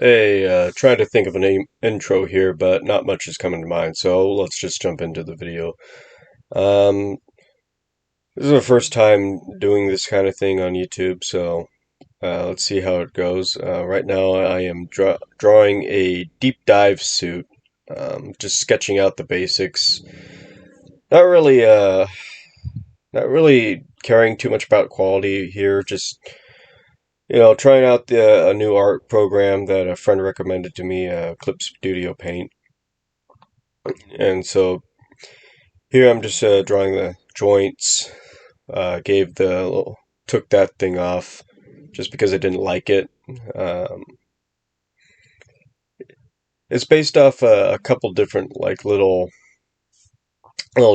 Hey, trying to think of an intro here, but not much is coming to mind, so let's just jump into the video. Um, this is the first time doing this kind of thing on YouTube, so let's see how it goes. Right now, I am drawing a deep dive suit, just sketching out the basics. Not really, not really caring too much about quality here. Just trying out a new art program that a friend recommended to me, Clip Studio Paint. And so here I'm just drawing the joints. Gave the little, took that thing off just because I didn't like it. Um, it's based off a couple different like little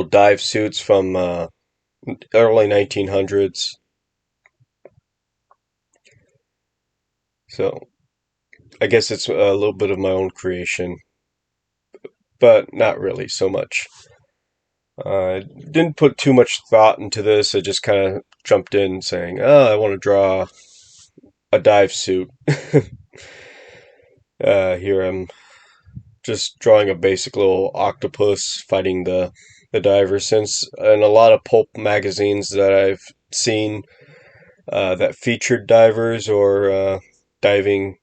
dive suits from early 1900s. So I guess it's a little bit of my own creation, but not really so much. Didn't put too much thought into this. I just kind of jumped in saying, "Oh, I want to draw a dive suit." Here I'm just drawing a basic little octopus fighting the diver. Since in a lot of pulp magazines that I've seen that featured divers or diving,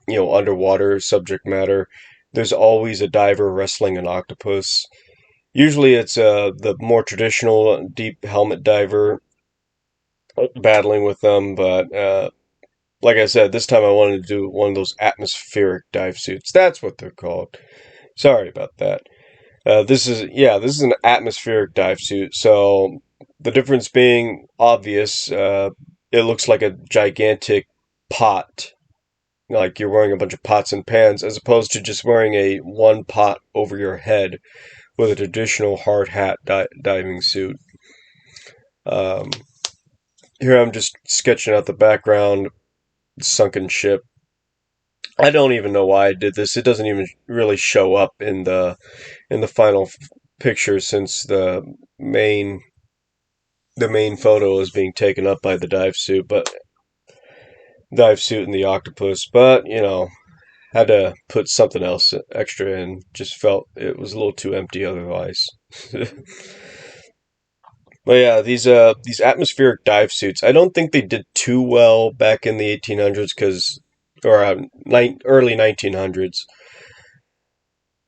underwater subject matter, there's always a diver wrestling an octopus. Usually it's the more traditional deep helmet diver battling with them, but like I said, this time I wanted to do one of those atmospheric dive suits. That's what they're called. Sorry about that. This is an atmospheric dive suit. So the difference being obvious. It looks like a gigantic pot, like you're wearing a bunch of pots and pans, as opposed to just wearing a one pot over your head with a traditional hard hat diving suit. Um, Here I'm just sketching out the background, sunken ship. I don't even know why I did this. It doesn't even really show up in the final picture since main the main photo is being taken up by the dive suit and the octopus. But had to put something else extra in. Just felt it was a little too empty otherwise. But yeah, these atmospheric dive suits, I don't think they did too well back in the 1800s because or early 1900s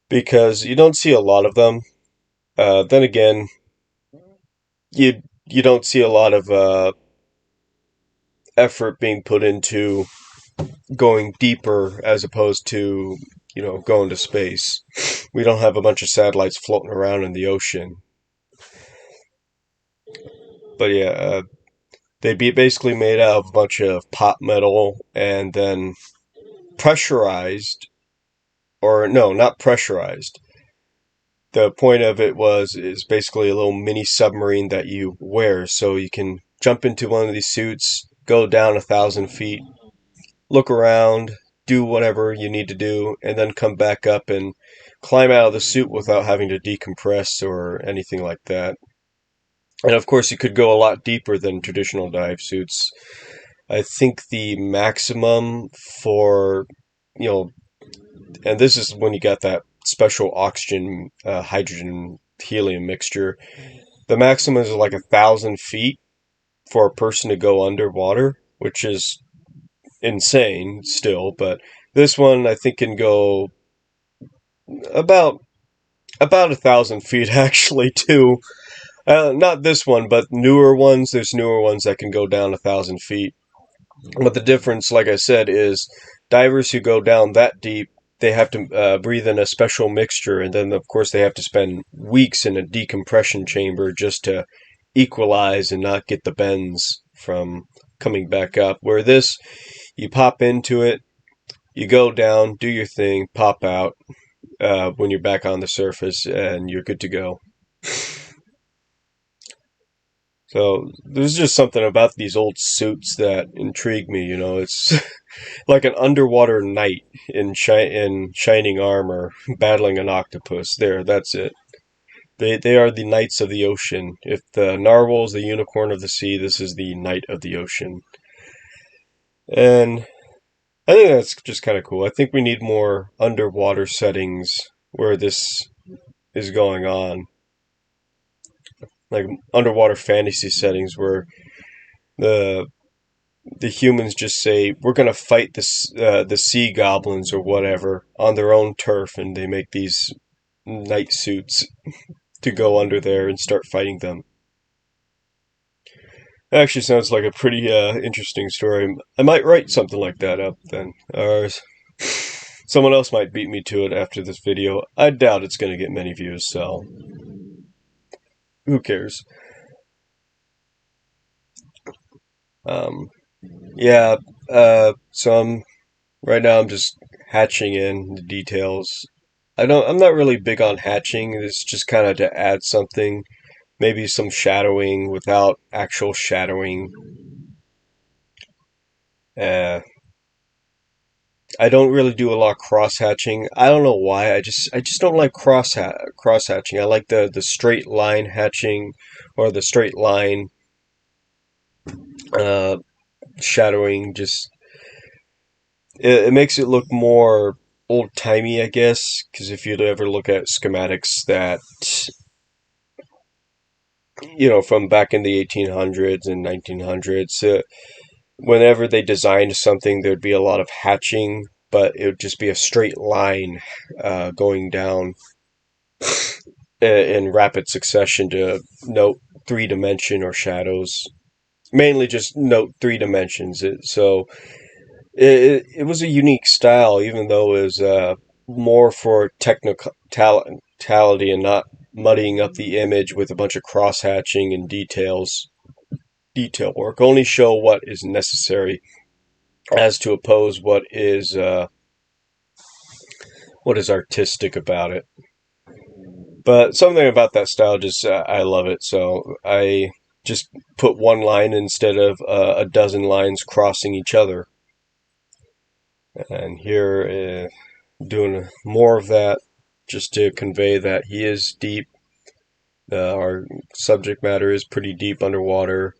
because you don't see a lot of them. Then again, you don't see a lot of effort being put into going deeper as opposed to going to space. We don't have a bunch of satellites floating around in the ocean. But yeah, they'd be basically made out of a bunch of pot metal and then pressurized, or no, not pressurized. The point of it is basically a little mini submarine that you wear, so you can jump into one of these suits, go down 1,000 feet, look around, do whatever you need to do, and then come back up and climb out of the suit without having to decompress or anything like that. And of course, you could go a lot deeper than traditional dive suits. I think the maximum for, you know, and this is when you got that special oxygen, hydrogen, helium mixture. The maximum is like 1,000 feet for a person to go underwater, which is insane still. But this one I think can go about 1,000 feet actually too. Not this one, but newer ones. There's newer ones that can go down 1,000 feet. But the difference, like I said, is divers who go down that deep, they have to breathe in a special mixture, and then of course they have to spend weeks in a decompression chamber just to equalize and not get the bends from coming back up. Where this, you pop into it, you go down, do your thing, pop out when you're back on the surface, and you're good to go. So there's just something about these old suits that intrigue me. It's like an underwater knight in shining armor battling an octopus. There, that's it. They are the knights of the ocean. If the narwhal is the unicorn of the sea, this is the knight of the ocean. And I think that's just kind of cool. I think we need more underwater settings where this is going on, like underwater fantasy settings where the the humans just say we're gonna fight the sea goblins or whatever on their own turf, and they make these night suits to go under there and start fighting them. That actually sounds like a pretty interesting story. I might write something like that up then. Or someone else might beat me to it after this video. I doubt it's going to get many views, so who cares? Um, yeah, so right now I'm just hatching in the details. I'm not really big on hatching. It's just kind of to add something, maybe some shadowing without actual shadowing. Uh, I don't really do a lot of cross hatching. I don't know why. I just don't like cross hatching. I like the straight line hatching or the straight line uh, shadowing. Just it makes it look more old timey, I guess. Because if you'd ever look at schematics that from back in the 1800s and 1900s, whenever they designed something, there'd be a lot of hatching, but it would just be a straight line going down in rapid succession to note three dimension or shadows. Mainly just note three dimensions. It was a unique style, even though it was more for technicality and not muddying up the image with a bunch of cross hatching and detail work. Only show what is necessary, as to oppose what is artistic about it. But something about that style just I love it. So I just put one line instead of a dozen lines crossing each other. And here, doing more of that just to convey that he is deep. Our subject matter is pretty deep underwater,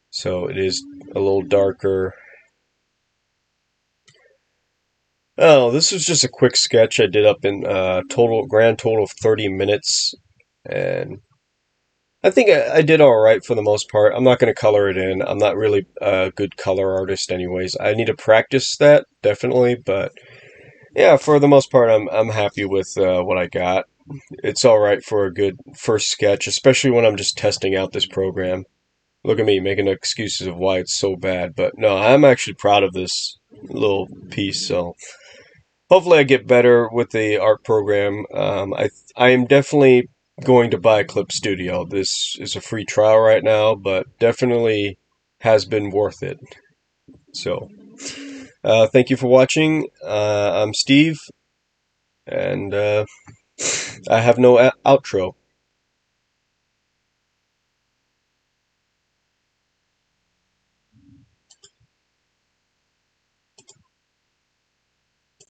so it is a little darker. Oh, this was just a quick sketch I did up in grand total of 30 minutes, and I think I did all right for the most part. I'm not going to color it in. I'm not really a good color artist, anyways. I need to practice that definitely, but yeah, for the most part, I'm happy with what I got. It's all right for a good first sketch, especially when I'm just testing out this program. Look at me making excuses of why it's so bad, but no, I'm actually proud of this little piece. So hopefully, I get better with the art program. I am definitely going to buy Clip Studio. This is a free trial right now, but definitely has been worth it. So, thank you for watching. I'm Steve, and I have no outro.